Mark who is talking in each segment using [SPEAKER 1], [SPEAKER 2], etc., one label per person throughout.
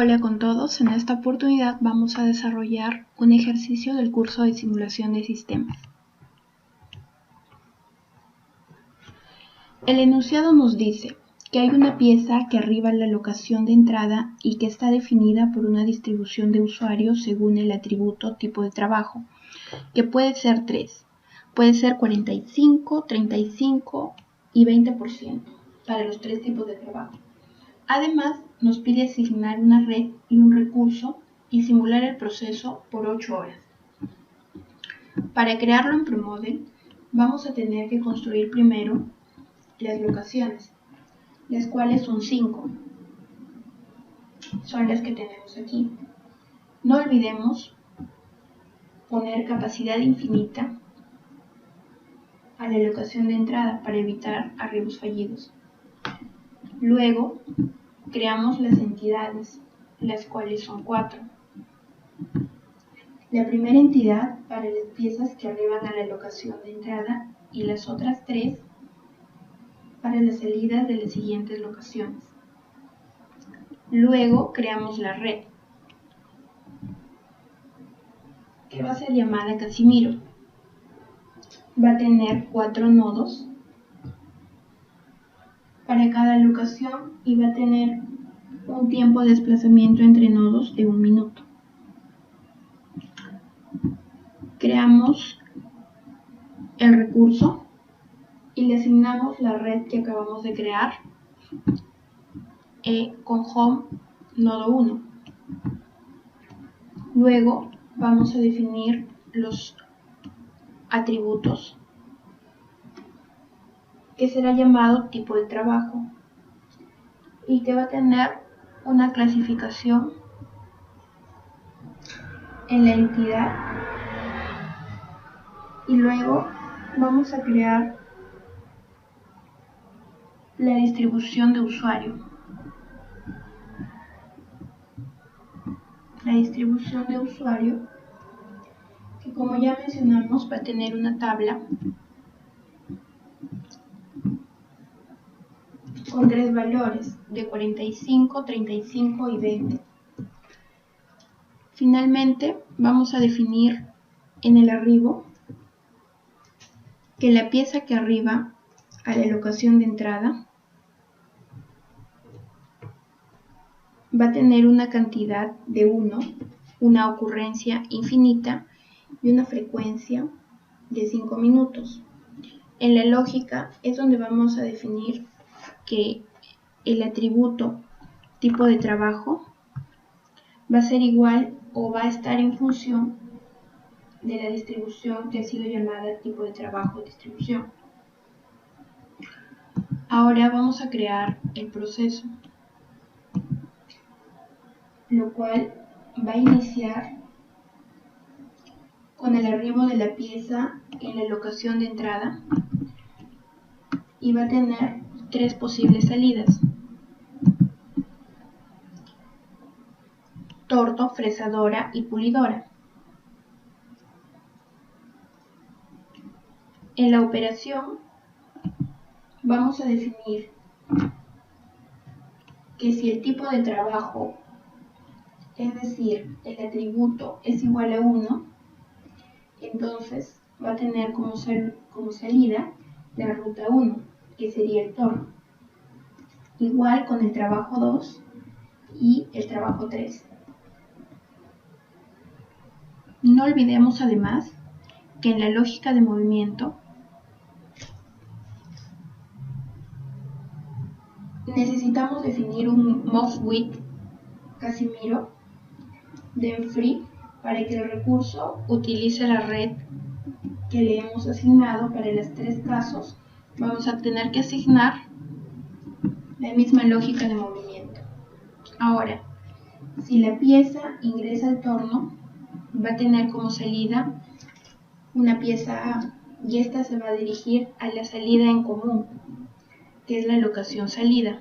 [SPEAKER 1] Hola con todos, en esta oportunidad vamos a desarrollar un ejercicio del curso de simulación de sistemas. El enunciado nos dice que hay una pieza que arriba la locación de entrada y que está definida por una distribución de usuarios según el atributo tipo de trabajo, que puede ser 3, puede ser 45, 35 y 20% para los 3 tipos de trabajo. Además, nos pide asignar una red y un recurso y simular el proceso por 8 horas. Para crearlo en ProModel, vamos a tener que construir primero las locaciones, las cuales son 5. Son las que tenemos aquí. No olvidemos poner capacidad infinita a la locación de entrada para evitar arreglos fallidos. Luego, creamos las entidades, las cuales son 4. La primera entidad para las piezas que arriban a la locación de entrada y las otras 3 para las salidas de las siguientes locaciones. Luego creamos la red, que va a ser llamada Casimiro. Va a tener 4 nodos para cada locación y va a tener un tiempo de desplazamiento entre nodos de 1 minuto. Creamos el recurso y le asignamos la red que acabamos de crear con home nodo 1. Luego vamos a definir los atributos, que será llamado tipo de trabajo y que va a tener una clasificación en la entidad, y luego vamos a crear la distribución de usuario. La distribución de usuario, que como ya mencionamos va a tener una tabla con 3 valores de 45, 35 y 20. Finalmente vamos a definir en el arribo que la pieza que arriba a la locación de entrada va a tener una cantidad de 1, una ocurrencia infinita y una frecuencia de 5 minutos. En la lógica es donde vamos a definir que el atributo tipo de trabajo va a ser igual o va a estar en función de la distribución que ha sido llamada tipo de trabajo distribución. Ahora vamos a crear el proceso, lo cual va a iniciar con el arribo de la pieza en la locación de entrada y va a tener 3 posibles salidas: torno, fresadora y pulidora. En la operación vamos a definir que si el tipo de trabajo, es decir, el atributo es igual a 1, entonces va a tener como salida la ruta 1, que sería el torno, igual con el trabajo 2 y el trabajo 3. No olvidemos además que en la lógica de movimiento necesitamos definir un MoveWith Casimiro de free para que el recurso utilice la red que le hemos asignado. Para los 3 casos vamos a tener que asignar la misma lógica de movimiento. Ahora, si la pieza ingresa al torno, va a tener como salida una pieza A, y esta se va a dirigir a la salida en común, que es la locación salida.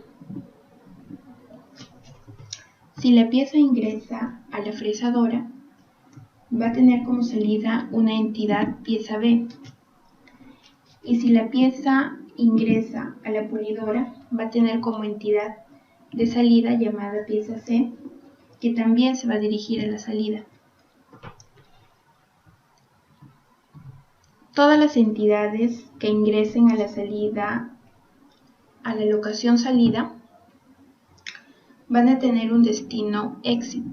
[SPEAKER 1] Si la pieza ingresa a la fresadora, va a tener como salida una entidad pieza B. Y si la pieza ingresa a la pulidora, va a tener como entidad de salida llamada pieza C, que también se va a dirigir a la salida. Todas las entidades que ingresen a la salida, a la locación salida, van a tener un destino exit.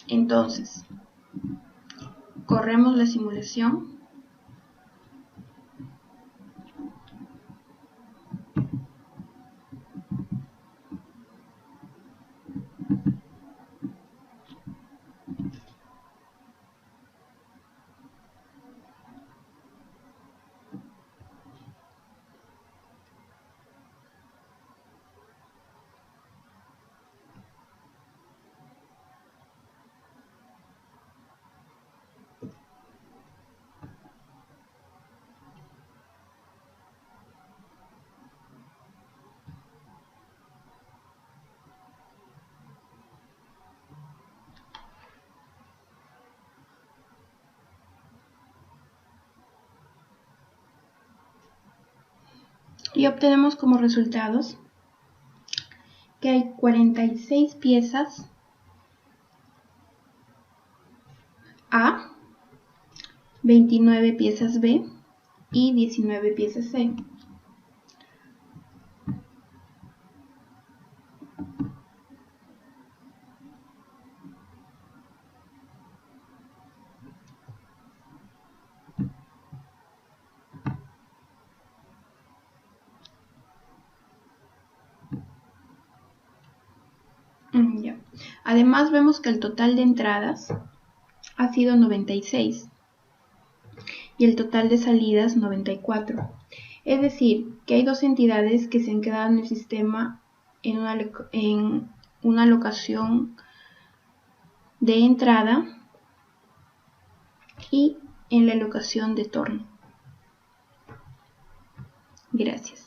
[SPEAKER 1] Entonces, corremos la simulación. Y obtenemos como resultados que hay 46 piezas A, 29 piezas B y 19 piezas C. Ya. Además vemos que el total de entradas ha sido 96 y el total de salidas 94. Es decir, que hay dos entidades que se han quedado en el sistema en una locación de entrada y en la locación de torno. Gracias.